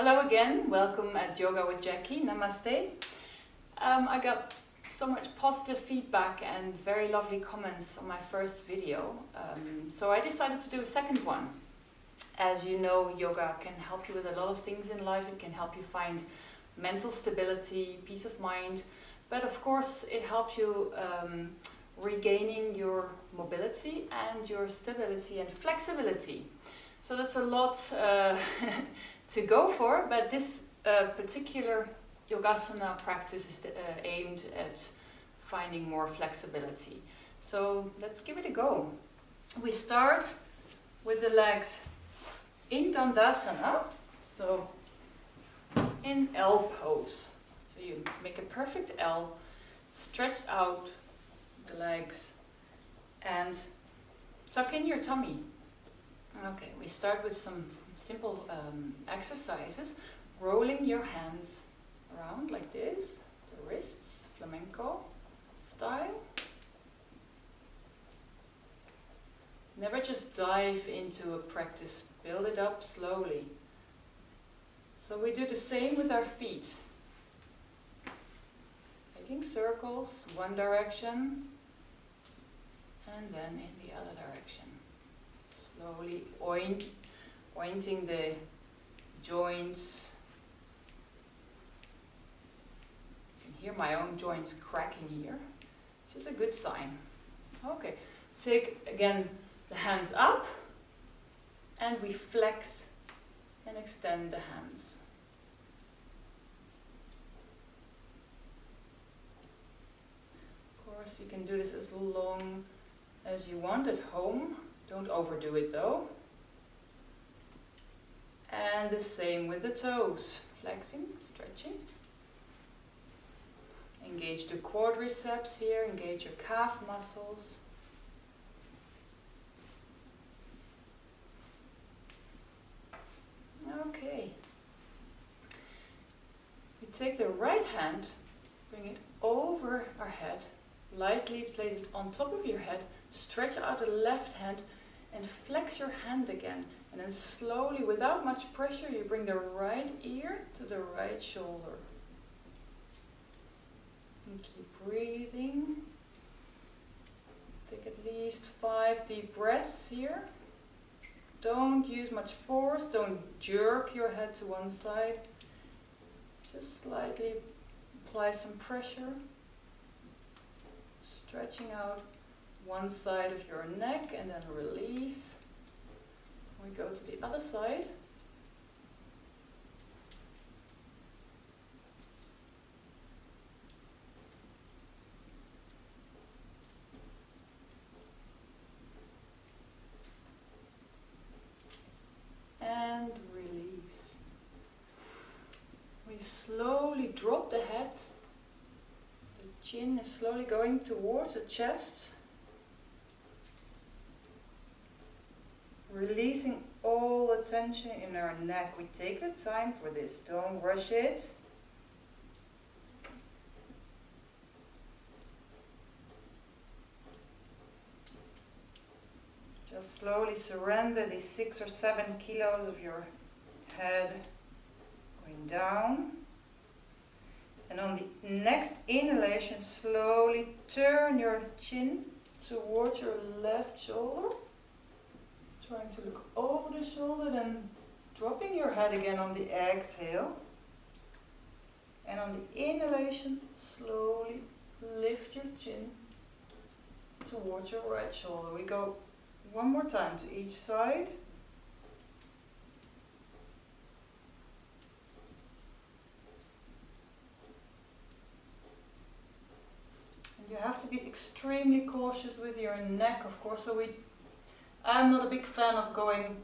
Hello again, welcome at Yoga with Jackie, Namaste. I got so much positive feedback and very lovely comments on my first video, so I decided to do a second one. As you know, yoga can help you with a lot of things in life. It can help you find mental stability, peace of mind, but of course it helps you regaining your mobility and your stability and flexibility. So that's a lot to go for, but this particular yogasana practice is aimed at finding more flexibility. So let's give it a go. We start with the legs in Dandasana, so in L pose. So you make a perfect L, stretch out the legs and tuck in your tummy. Okay, we start with some simple exercises. Rolling your hands around like this, the wrists, flamenco style. Never just dive into a practice, build it up slowly. So we do the same with our feet. Making circles, one direction, and then in the other direction. Slowly ointing the joints. You can hear my own joints cracking here, which is a good sign. Okay, take again the hands up and we flex and extend the hands. Of course, you can do this as long as you want at home. Don't overdo it though. And the same with the toes. Flexing, stretching. Engage the quadriceps here, engage your calf muscles. Okay. We take the right hand, bring it over our head, lightly place it on top of your head, stretch out the left hand and flex your hand again. And then slowly, without much pressure, you bring the right ear to the right shoulder. And keep breathing. Take at least 5 deep breaths here. Don't use much force, don't jerk your head to one side. Just slightly apply some pressure. Stretching out one side of your neck and then release. We go to the other side. And release. We slowly drop the head. The chin is slowly going towards the chest. Releasing all the tension in our neck. We take the time for this, don't rush it. Just slowly surrender these 6 or 7 kilos of your head going down. And on the next inhalation, slowly turn your chin towards your left shoulder. Trying to look over the shoulder, then dropping your head again on the exhale. And on the inhalation, slowly lift your chin towards your right shoulder. We go one more time to each side. And you have to be extremely cautious with your neck, of course. So I'm not a big fan of going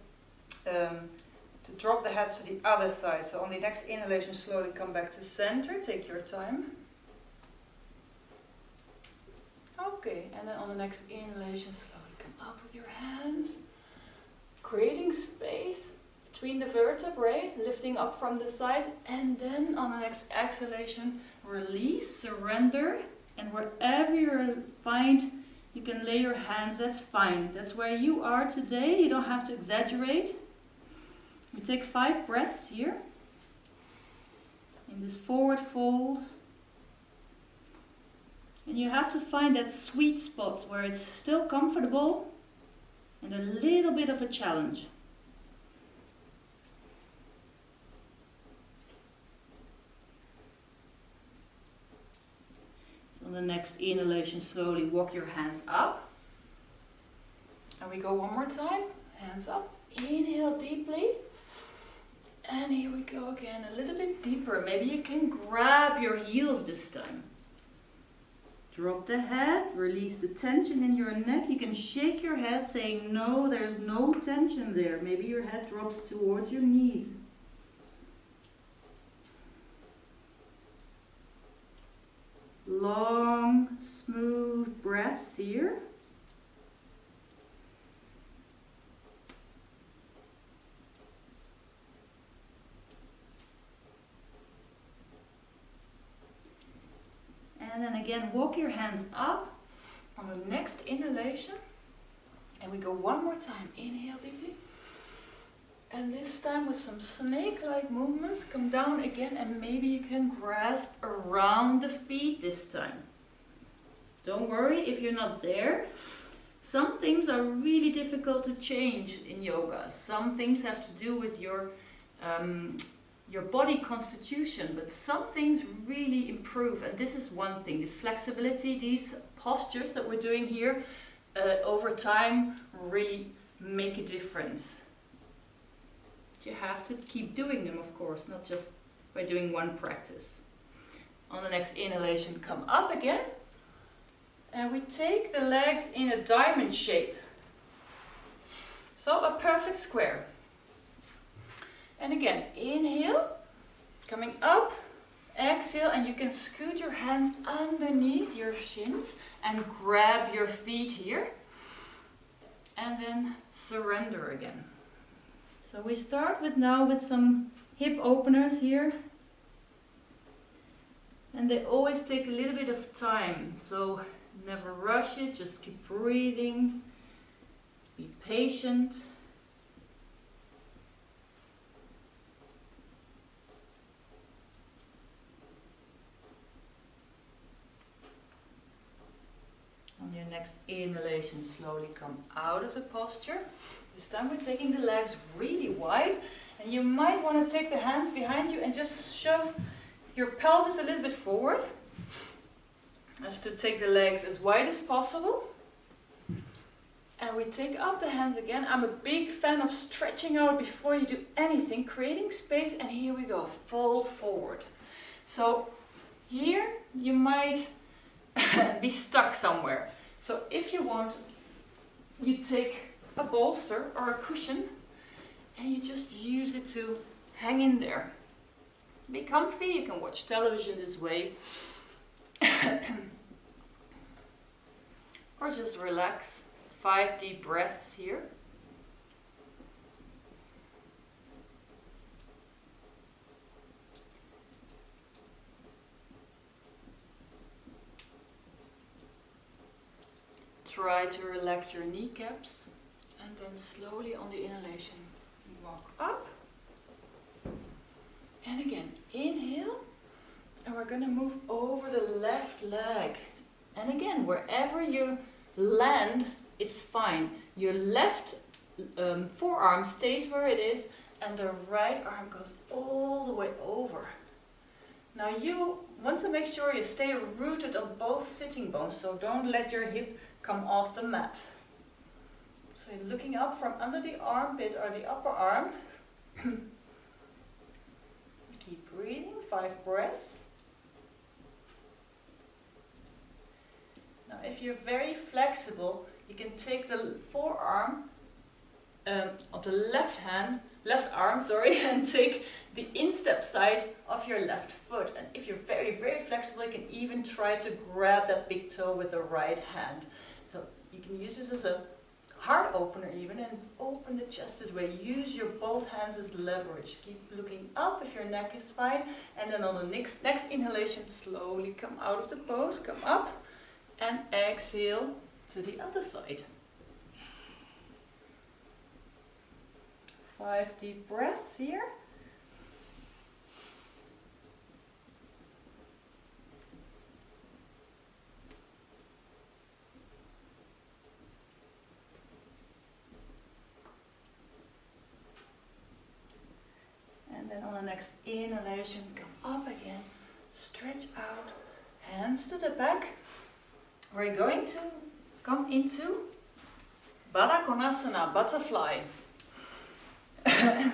to drop the head to the other side. So on the next inhalation, slowly come back to center. Take your time. Okay, and then on the next inhalation, slowly come up with your hands. Creating space between the vertebrae, lifting up from the sides. And then on the next exhalation, release, surrender. And wherever you find you can lay your hands, that's fine. That's where you are today. You don't have to exaggerate. We take 5 breaths here. in this forward fold. And you have to find that sweet spot where it's still comfortable and a little bit of a challenge. So on the next inhalation, slowly walk your hands up. And we go one more time. Hands up. Inhale deeply. And here we go again, a little bit deeper. Maybe you can grab your heels this time. Drop the head, release the tension in your neck. You can shake your head saying no, there's no tension there. Maybe your head drops towards your knees. Long, smooth breaths here. And then again, walk your hands up on the next inhalation. And we go one more time. Inhale deeply. And this time with some snake-like movements, come down again and maybe you can grasp around the feet this time. Don't worry if you're not there. Some things are really difficult to change in yoga. Some things have to do with your body constitution, but some things really improve, and this is one thing. This flexibility, these postures that we're doing here over time really make a difference. You have to keep doing them, of course, not just by doing one practice. On the next inhalation, come up again, and we take the legs in a diamond shape, so a perfect square. And again, inhale, coming up, exhale, and you can scoot your hands underneath your shins and grab your feet here. And then surrender again. So we start with some hip openers here. And they always take a little bit of time. So never rush it, just keep breathing. Be patient. On your next inhalation, slowly come out of the posture. This time we're taking the legs really wide, and you might want to take the hands behind you and just shove your pelvis a little bit forward, as to take the legs as wide as possible. And we take up the hands again. I'm a big fan of stretching out before you do anything, creating space, and here we go, fold forward. So here you might be stuck somewhere. So if you want, you take a bolster or a cushion and you just use it to hang in there. Be comfy, you can watch television this way. Or just relax. 5 deep breaths here. Try to relax your kneecaps, and then slowly on the inhalation, walk up. And again, inhale, and we're going to move over the left leg. And again, wherever you land, it's fine. Your left forearm stays where it is, and the right arm goes all the way over. Now you want to make sure you stay rooted on both sitting bones, so don't let your hip come off the mat. So you're looking up from under the armpit or the upper arm. Keep breathing, 5 breaths. Now if you're very flexible, you can take the forearm of the left arm, and take the instep side of your left foot. And if you're very, very flexible, you can even try to grab that big toe with the right hand. So you can use this as a heart opener even, and open the chest this way. Use your both hands as leverage. Keep looking up if your neck is fine. And then on the next inhalation, slowly come out of the pose, come up, and exhale to the other side. 5 deep breaths here. Then on the next inhalation, come up again, stretch out, hands to the back. We're going to come into Baddha Konasana, butterfly,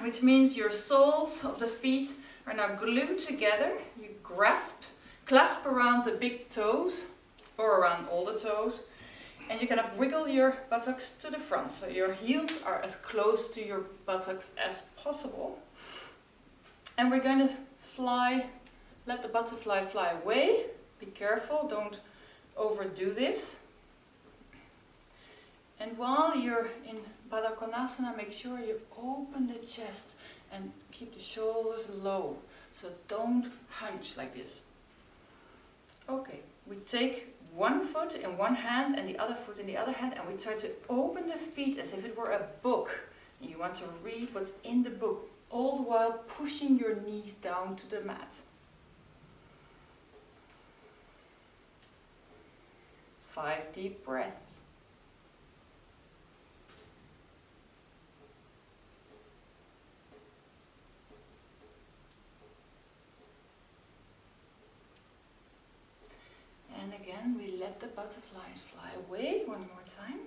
which means your soles of the feet are now glued together. You clasp around the big toes or around all the toes, and you kind of wiggle your buttocks to the front, so your heels are as close to your buttocks as possible. And we're going to let the butterfly fly away. Be careful, don't overdo this. And while you're in Baddha Konasana, make sure you open the chest and keep the shoulders low. So don't hunch like this. Okay, we take one foot in one hand and the other foot in the other hand, and we try to open the feet as if it were a book. And you want to read what's in the book, all the while pushing your knees down to the mat. 5 deep breaths. And again, we let the butterflies fly away one more time.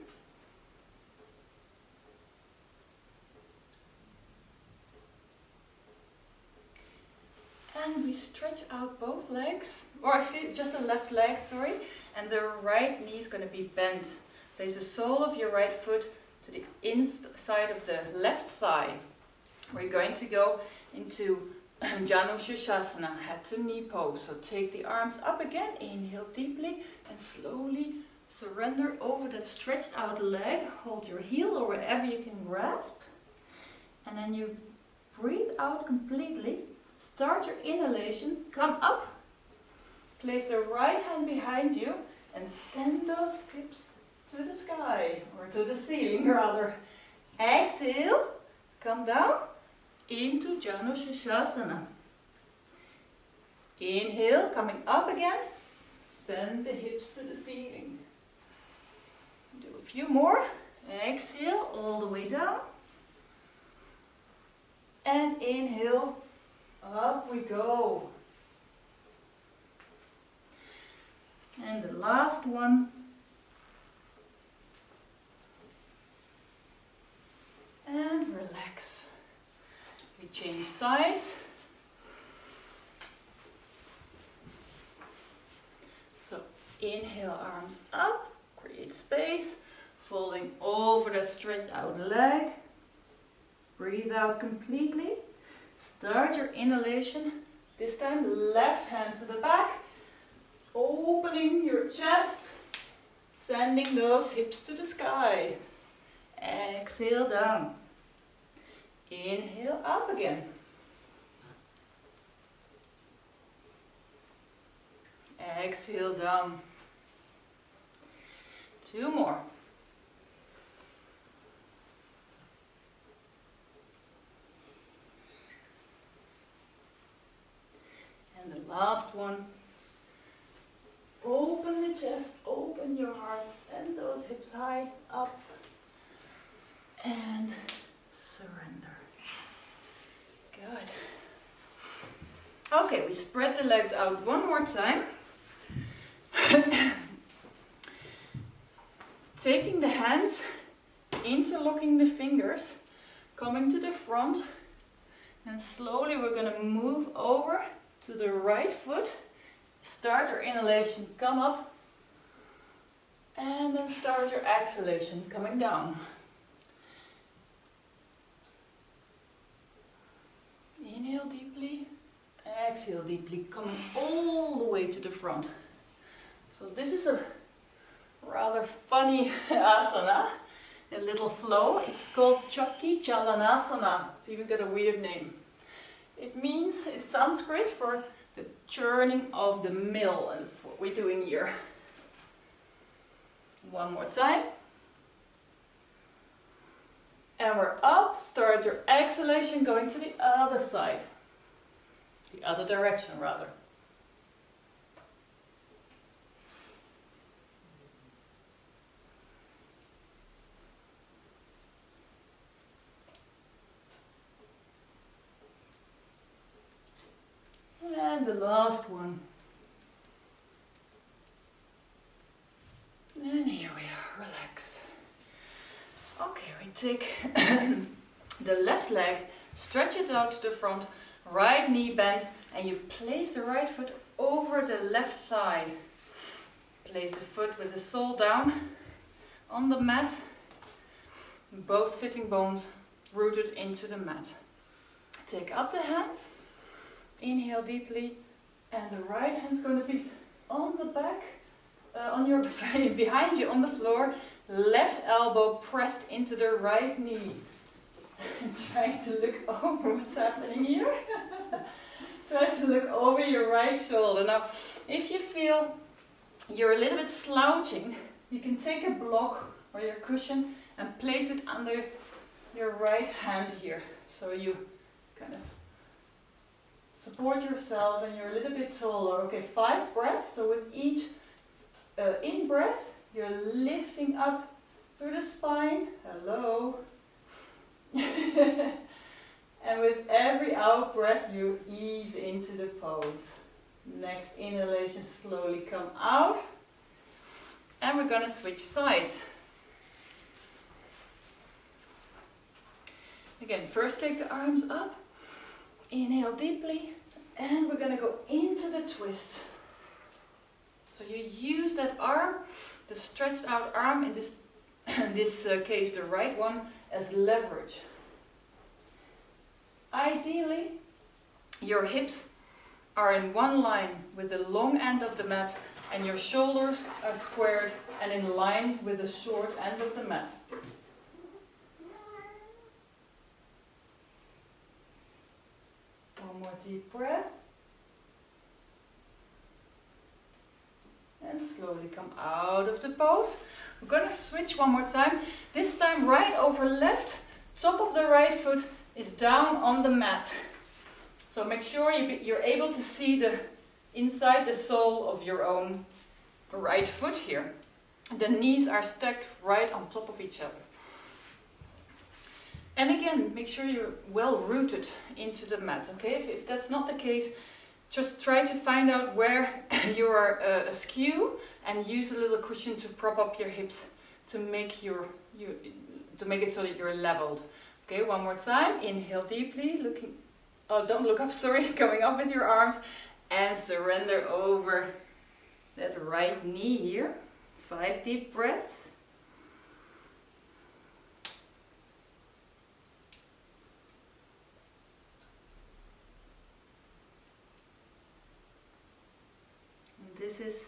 And we stretch out both legs, or actually just the left leg, sorry, and the right knee is going to be bent. Place the sole of your right foot to the inside of the left thigh. We're going to go into Janu sirsasana, head to knee pose. So take the arms up again, inhale deeply, and slowly surrender over that stretched out leg. Hold your heel or wherever you can grasp. And then you breathe out completely. Start your inhalation, come up, place the right hand behind you and send those hips to the sky, or to the ceiling rather. Exhale, come down into Janu sirsasana. Inhale, coming up again, send the hips to the ceiling. Do a few more. Exhale, all the way down. And inhale, up we go. And the last one. And relax. We change sides. So inhale, arms up, create space, folding over that stretched out leg. Breathe out completely. Start your inhalation. This time left hand to the back, opening your chest, sending those hips to the sky. Exhale down. Inhale up again. Exhale down. 2 more. And the last one. Open the chest, open your heart, send those hips high up and surrender. Good. Okay, we spread the legs out one more time. Taking the hands, interlocking the fingers, coming to the front, and slowly we're going to move over to the right foot. Start your inhalation, come up, and then start your exhalation, coming down. Inhale deeply, exhale deeply, coming all the way to the front. So this is a rather funny asana, a little slow. It's called Chaki Chalanasana. It's even got a weird name. It means, it's Sanskrit for the churning of the mill, and that's what we're doing here. One more time. And we're up. Start your exhalation going to the other side. The other direction rather. And the last one. And here we are, relax. Okay, we take the left leg, stretch it out to the front, right knee bent, and you place the right foot over the left thigh. Place the foot with the sole down on the mat, both sitting bones rooted into the mat. Take up the hands, inhale deeply, and the right hand's going to be on the back, behind you on the floor, left elbow pressed into the right knee. And trying to look over what's happening here. Try to look over your right shoulder. Now, if you feel you're a little bit slouching, you can take a block or your cushion and place it under your right hand here. So you kind of support yourself and you're a little bit taller. Okay, 5 breaths. So with each in-breath, you're lifting up through the spine. Hello. And with every out breath, you ease into the pose. Next inhalation, slowly come out. And we're going to switch sides. Again, first take the arms up. Inhale deeply. And we're going to go into the twist. So you use that arm, the stretched out arm, in this case the right one, as leverage. Ideally, your hips are in one line with the long end of the mat and your shoulders are squared and in line with the short end of the mat. One more deep breath. And slowly come out of the pose. We're going to switch one more time. This time right over left. Top of the right foot is down on the mat. So make sure you're able to see the inside the sole of your own right foot here. The knees are stacked right on top of each other. And again, make sure you're well rooted into the mat. Okay, if that's not the case, just try to find out where you are askew and use a little cushion to prop up your hips to make it so that you're leveled. Okay, one more time. Inhale deeply, don't look up, sorry, coming up with your arms and surrender over that right knee here. 5 deep breaths. And this is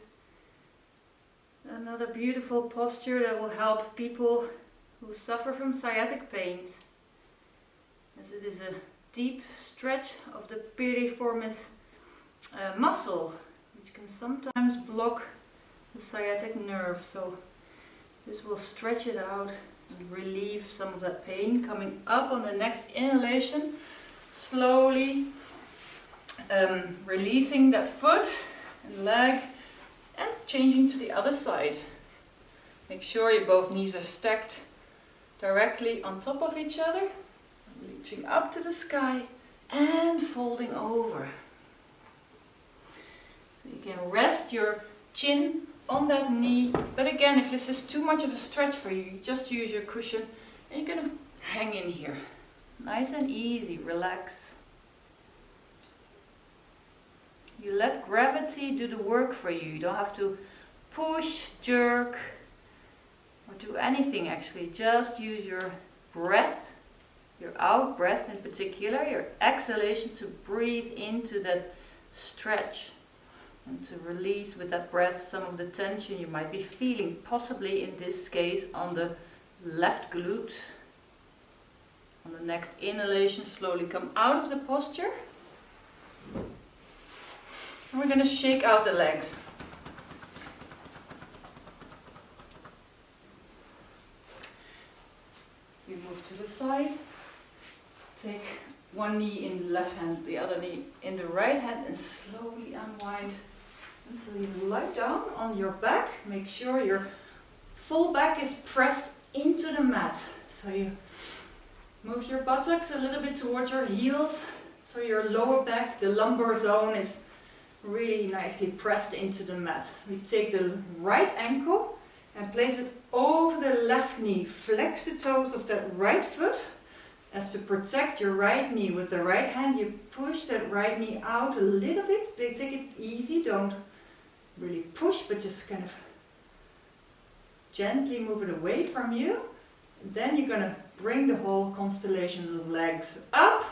another beautiful posture that will help people who suffer from sciatic pains, as it is a deep stretch of the piriformis muscle, which can sometimes block the sciatic nerve. So this will stretch it out and relieve some of that pain. Coming up on the next inhalation, slowly releasing that foot and leg and changing to the other side. Make sure your both knees are stacked directly on top of each other, reaching up to the sky and folding over. So you can rest your chin on that knee, but again, if this is too much of a stretch for you, you just use your cushion and you kind of hang in here. Nice and easy, relax. You let gravity do the work for you. You don't have to push, jerk, or do anything actually. Just use your breath, your out breath in particular, your exhalation to breathe into that stretch and to release with that breath some of the tension you might be feeling, possibly in this case on the left glute. On the next inhalation, slowly come out of the posture. And we're going to shake out the legs. We move to the side. Take one knee in the left hand, the other knee in the right hand, and slowly unwind until you lie down on your back. Make sure your full back is pressed into the mat. So you move your buttocks a little bit towards your heels. So your lower back, the lumbar zone, is really nicely pressed into the mat. We take the right ankle and place it over the left knee. Flex the toes of that right foot. As to protect your right knee with the right hand, you push that right knee out a little bit. Take it easy, don't really push, but just kind of gently move it away from you. And then you're going to bring the whole constellation of legs up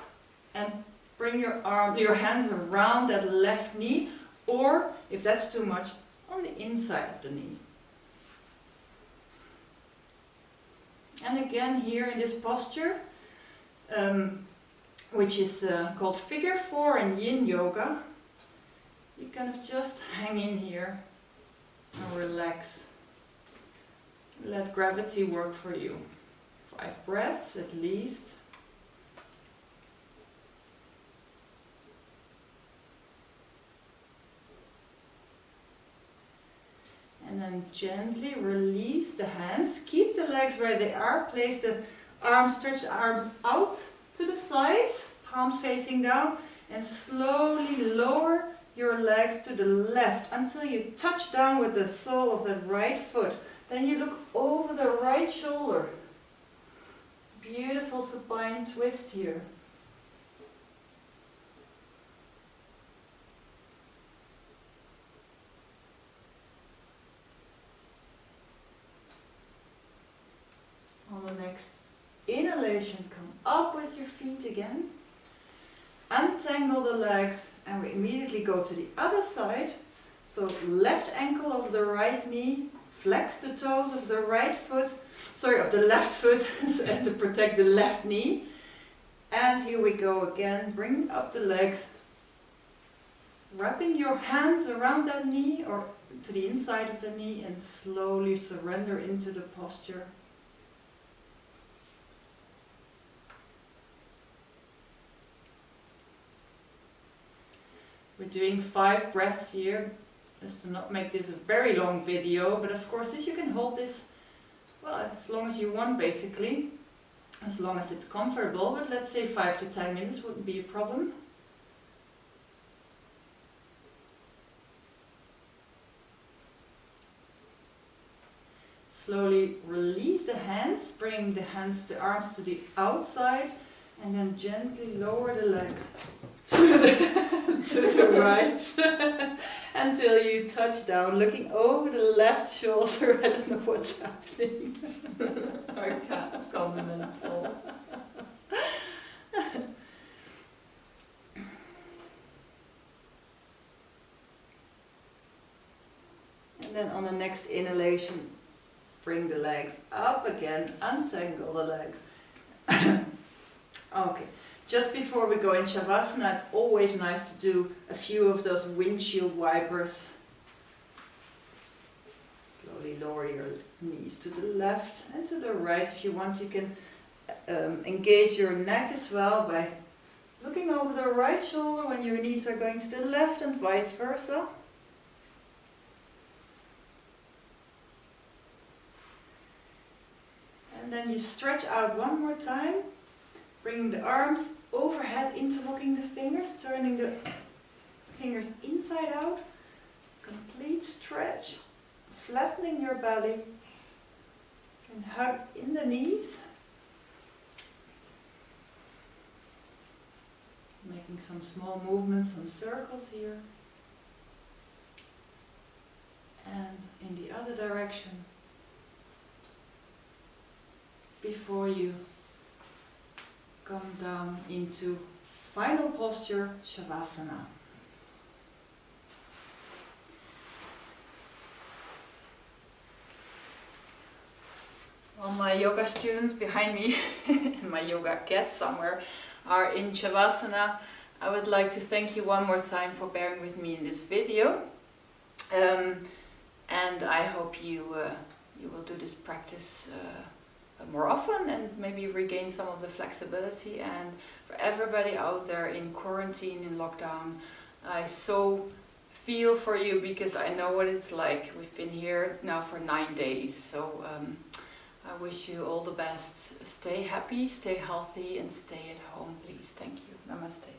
and bring your hands around that left knee, or if that's too much, on the inside of the knee. And again, here in this posture, which is called figure 4 in yin yoga, you kind of just hang in here and relax. Let gravity work for you. 5 breaths at least. And then gently release the hands. Keep the legs where they are. Place the arms, stretch the arms out to the sides, palms facing down, and slowly lower your legs to the left until you touch down with the sole of the right foot. Then you look over the right shoulder. Beautiful supine twist here. On the next inhalation, come up with your feet again. Untangle the legs, and we immediately go to the other side. So left ankle of the right knee, flex the toes of the right foot, of the left foot as to protect the left knee. And here we go again, bring up the legs, wrapping your hands around that knee or to the inside of the knee, and slowly surrender into the posture. We're doing 5 breaths here, just to not make this a very long video, but of course you can hold this, well, as long as you want basically, as long as it's comfortable, but let's say 5 to 10 minutes wouldn't be a problem. Slowly release the hands, bring the arms to the outside, and then gently lower the legs to the right until you touch down, looking over the left shoulder. I don't know what's happening. Our cat's gone mental. And then on the next inhalation, bring the legs up again, untangle the legs. Okay, just before we go in shavasana, it's always nice to do a few of those windshield wipers. Slowly lower your knees to the left and to the right. If you want, you can engage your neck as well by looking over the right shoulder when your knees are going to the left, and vice versa. And then you stretch out one more time, bringing the arms overhead, interlocking the fingers, turning the fingers inside out, complete stretch, flattening your belly, and hug in the knees, making some small movements, some circles here, and in the other direction, before you come down into final posture, shavasana. All my yoga students behind me, and my yoga cat somewhere, are in shavasana. I would like to thank you one more time for bearing with me in this video. And I hope you will do this practice more often and maybe regain some of the flexibility. And for everybody out there in quarantine, in lockdown, I so feel for you, because I know what it's like. We've been here now for 9 days, so I wish you all the best. Stay happy, stay healthy, and stay at home, please. Thank you. Namaste.